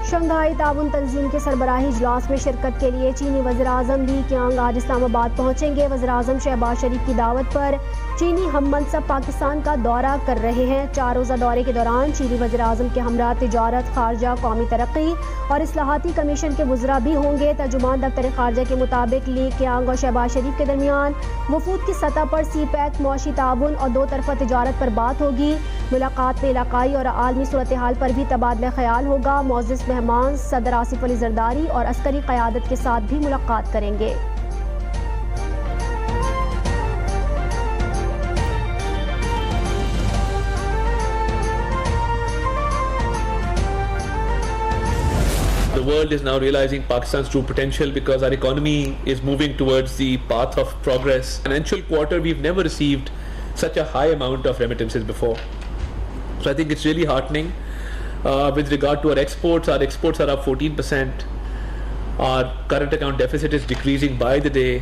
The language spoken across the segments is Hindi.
शंघाई ताउन तंजीम के सरबराही इजलास में शिरकत के लिए चीनी वज़ीर-ए-आज़म ली क़ियांग आज इस्लामाबाद पहुँचेंगे। वज़ीर-ए-आज़म शहबाज शरीफ की दावत पर चीनी हम मनसब पाकिस्तान का दौरा कर रहे हैं। 4 रोज़ा दौरे के दौरान चीनी वज़ीर-ए-आज़म के हमरा तिजारत, खारजा, कौमी तरक्की और इस्लाहाती कमीशन के वज़रा भी होंगे। तर्जुमान दफ्तर खारजा के मुताबिक ली क़ियांग और शहबाज शरीफ के दरमियान वफूद की सतह पर सी-पैक, मौशी ताउन और 2 तरफ़ा तिजारत पर बात होगी। मुलाकात में इलाकाई और आलमी सूरत हाल पर भी तबादला ख्याल होगा। मौजूद मेहमान सदर आसिफ अली जरदारी और अस्करी क़यादत के साथ भी मुलाकात करेंगे। The world is now realizing Pakistan's true potential because our economy is moving towards the path of progress. Financial quarter, we've never received such a high amount of remittances before. So I think it's really heartening. With regard to our exports are up 14%. Our current account deficit is decreasing by the day.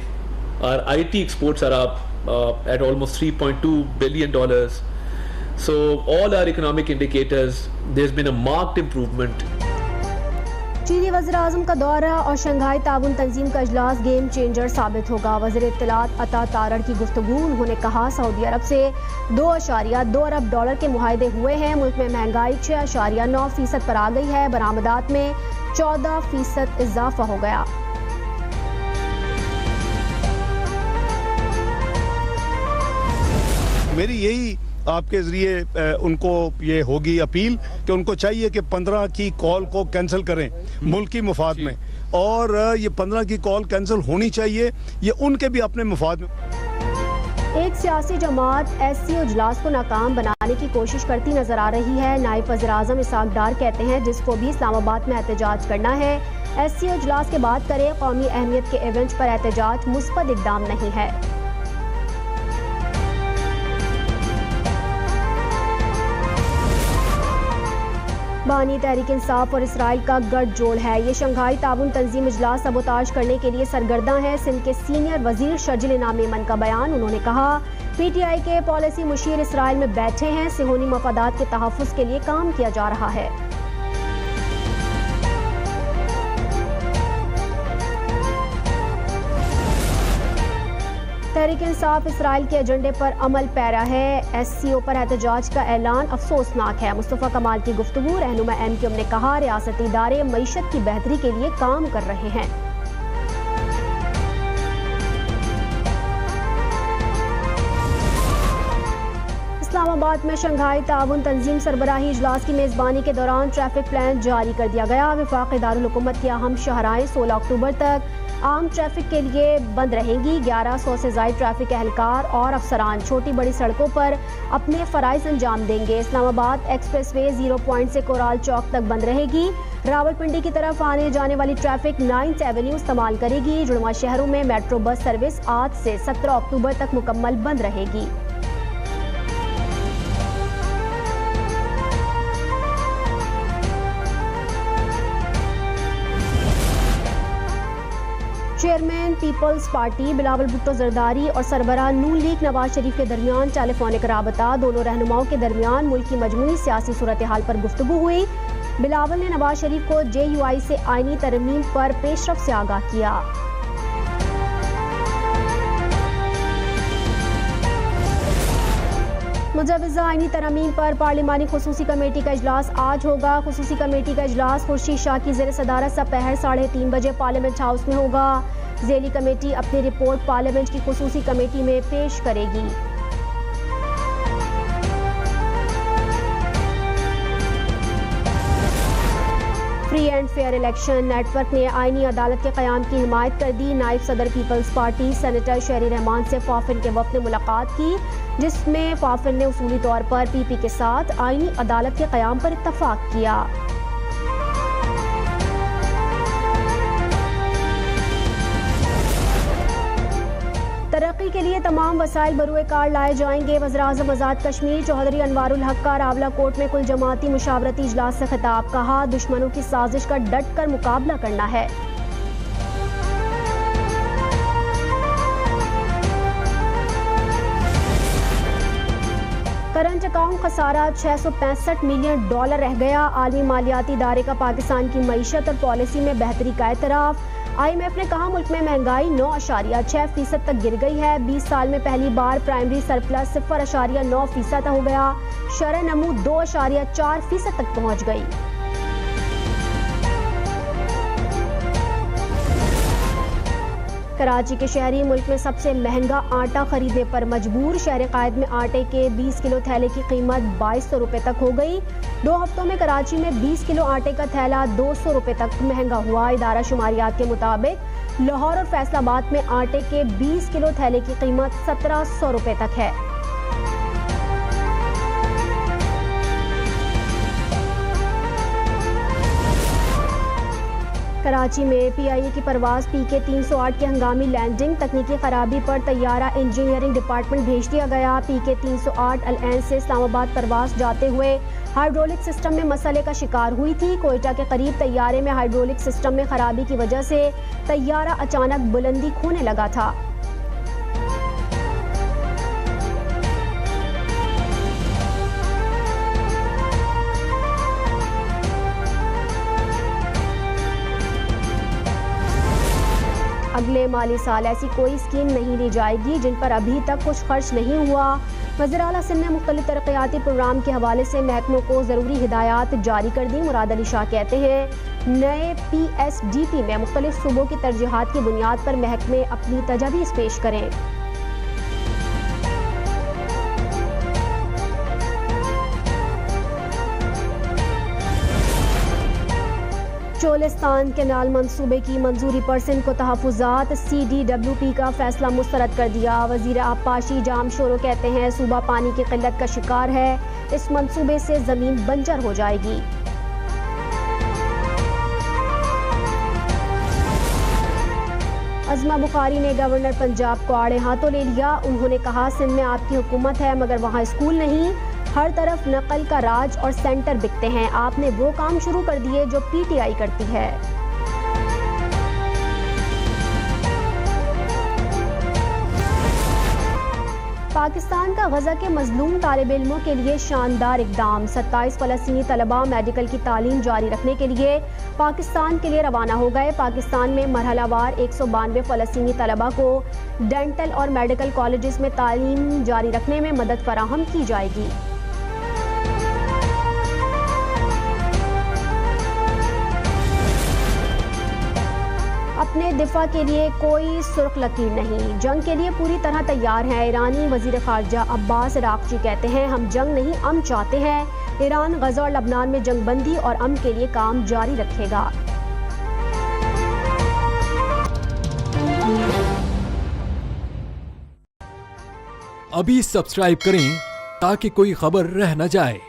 Our IT exports are up at almost $3.2 billion. So all our economic indicators, there's been a marked improvement. चीनी वज़ीर-ए-आज़म का दौरा और शंघाई ताउन तंजीम का इजलास गेम चेंजर साबित होगा। वज़ीर इत्तलात अता तारड़ की गुफ्तगू। उन्होंने कहा सऊदी अरब से 2.2 अरब डॉलर के मुआहदे हुए हैं। मुल्क में महंगाई 6.9% पर आ गई है। बरामदात में 14% इजाफा हो गया। मेरी यही आपके जरिए उनको ये होगी अपील कि उनको चाहिए कि 15 की कॉल को कैंसिल करें मुल्क की मुफाद में, और ये 15 की कॉल कैंसिल होनी चाहिए, ये उनके भी अपने मुफाद में। एक सियासी जमात SCO इजलास को नाकाम बनाने की कोशिश करती नजर आ रही है। नायब वज़ीर-ए-आज़म इसहाक डार कहते हैं जिसको भी इस्लामाबाद में एहतजाज करना है SCO इजलास के बाद करे। कौमी अहमियत के इवेंट पर एहतजाज मुस्बत इक़दाम नहीं है। बानी तहरीक इंसाफ और इसराइल का गठजोड़ है। ये शंघाई ताउन तंजीम इजलास सबोताज करने के लिए सरगर्दा है। सिंध के सीनियर वजीर शर्जिल इनाम मेमन का बयान। उन्होंने कहा PTI के पॉलिसी मुशीर इसराइल में बैठे हैं। सेहूनी मफादात के तहफ़्फ़ुज़ के लिए काम किया जा रहा है। तहरीक इंसाफ इसराइल के एजेंडे पर अमल पैरा है। SCO पर एहतजाज का ऐलान अफसोसनाक है। मुस्तफ़ा कमाल की गुफ्तगू। रहनुमा MQM ने कहा रियासती इदारे मईशत की बेहतरी के लिए काम कर रहे हैं। इस्लामाबाद में शंघाई ताउन तंजीम सरबराही इजलास की मेज़बानी के दौरान ट्रैफिक प्लान जारी कर दिया गया। वफाक़ी दारुल हुकूमत की अहम शहराएं 16 अक्टूबर तक आम ट्रैफिक के लिए बंद रहेंगी। 1100 से ज़ायद ट्रैफिक एहलकार और अफसरान छोटी बड़ी सड़कों पर अपने फ़राइज़ अंजाम देंगे। इस्लामाबाद एक्सप्रेसवे 0 पॉइंट से कोराल चौक तक बंद रहेगी। रावलपिंडी की तरफ आने जाने वाली ट्रैफिक 9th एवेन्यू इस्तेमाल करेगी। जुड़वा शहरों में मेट्रो बस सर्विस आज से 17 अक्टूबर तक मुकम्मल बंद रहेगी। चेयरमैन पीपल्स पार्टी बिलावल भुट्टो जरदारी और सरबराह नून लीग नवाज शरीफ के दरमियान टेलीफोनिक राबता। दोनों रहनुमाओं के दरमियान मुल्क की मजमूई सियासी सूरत हाल पर गुफ्तगू हुई। बिलावल ने नवाज शरीफ को JUI से आईनी तरमीम पर पेशरफ से आगाह किया। मुजव्वज़ा आईनी तरमीम पर पार्लिमानी खुसूसी कमेटी का इजलास आज होगा। खुसूसी कमेटी का इजलास खुर्शीद शाह की ज़ेर सदारत दोपहर 3:30 बजे पार्लियामेंट हाउस में होगा। ज़ेली कमेटी अपनी रिपोर्ट पार्लियामेंट की खुसूसी कमेटी में पेश करेगी। Free and fair election network ने आईनी अदालत के क़याम की हिमायत कर दी। नायब सदर पीपल्स पार्टी सेनेटर शहरी रहमान से फाफिन के वफ़द ने मुलाकात की, जिसमें फाफिन ने उसूली तौर पर PP के साथ आईनी अदालत के क़याम पर इत्तफाक किया। तरक्की के लिए तमाम वसाइल बरूए कार लाए जाएंगे। वज़ीर-ए-आज़म आज़ाद कश्मीर चौधरी अनवारुल हक का रावलाकोट में कुल जमाती मुशावरती इजलास से खिताब। कहा दुश्मनों की साजिश का डट कर मुकाबला करना है। करंट अकाउंट खसारा $665 मिलियन रह गया। आलमी मालियाती इदारे का पाकिस्तान की मईशत और पॉलिसी में बेहतरी का एतराफ़। IMF ने कहा मुल्क में महंगाई 9.6% तक गिर गई है। 20 साल में पहली बार प्राइमरी सरप्लस 0.9% हो गया। शरह नमू 2.4% तक पहुंच गई। कराची के शहरी मुल्क में सबसे महंगा आटा खरीदने पर मजबूर। शहर कायद में आटे के 20 किलो थैले की कीमत 2200 रुपये तक हो गई। 2 हफ्तों में कराची में 20 किलो आटे का थैला 200 रुपये तक महंगा हुआ। इदारा शुमारियात के मुताबिक लाहौर और फैसलाबाद में आटे के 20 किलो थैले की कीमत 1700 रुपये तक है। कराची में PIA की परवाज़ PK 308 की हंगामी लैंडिंग। तकनीकी खराबी पर तैयारा इंजीनियरिंग डिपार्टमेंट भेज दिया गया। PK 308 अल-ऐन से इस्लामाबाद परवाज़ जाते हुए हाइड्रोलिक सिस्टम में मसले का शिकार हुई थी। कोयटा के करीब तैयारे में हाइड्रोलिक सिस्टम में खराबी की वजह से तैयारा अचानक बुलंदी खोने लगा था। अगले माली साल ऐसी कोई स्कीम नहीं ली जाएगी जिन पर अभी तक कुछ खर्च नहीं हुआ। वज़ीर आला सिंध ने मुख्तलिफ तरक्याती प्रोग्राम के हवाले से महकमों को ज़रूरी हिदायत जारी कर दी। मुराद अली शाह कहते हैं नए PSDP में मुख्तलिफ सूबों की तरजीहात की बुनियाद पर महकमे अपनी तजावीज़ पेश करें। चोलिस्तान कैनाल मंसूबे की मंजूरी पर सिंध को तहफ़्फ़ुज़ात। CDWP का फैसला मुस्तरद कर दिया। वज़ीर आबपाशी जाम शोरो कहते हैं सूबा पानी की किल्लत का शिकार है। इस मंसूबे से ज़मीन बंजर हो जाएगी। अज़मा बुखारी ने गवर्नर पंजाब को आड़े हाथों ले लिया। उन्होंने कहा सिंध में आपकी हुकूमत है मगर वहाँ स्कूल नहीं, हर तरफ नकल का राज और सेंटर बिकते हैं। आपने वो काम शुरू कर दिए जो PTI करती है। पाकिस्तान का गजा के मजलूम तालिब इल्मों के लिए शानदार इकदाम। 27 फ़लस्तीनी तलबा मेडिकल की तालीम जारी रखने के लिए पाकिस्तान के लिए रवाना हो गए। पाकिस्तान में मरहलावार 192 फ़लस्तीनी तलबा को डेंटल और मेडिकल कॉलेजेस में तालीम जारी रखने में मदद फराहम की जाएगी। अपने दिफा के लिए कोई सुर्ख लकीर नहीं, जंग के लिए पूरी तरह तैयार हैं। ईरानी वजीर खारजा अब्बास अराक्ची कहते हैं हम जंग नहीं अमन चाहते हैं। ईरान गजा और लबनान में जंग बंदी और अमन के लिए काम जारी रखेगा। अभी सब्सक्राइब करें ताकि कोई खबर रह न जाए।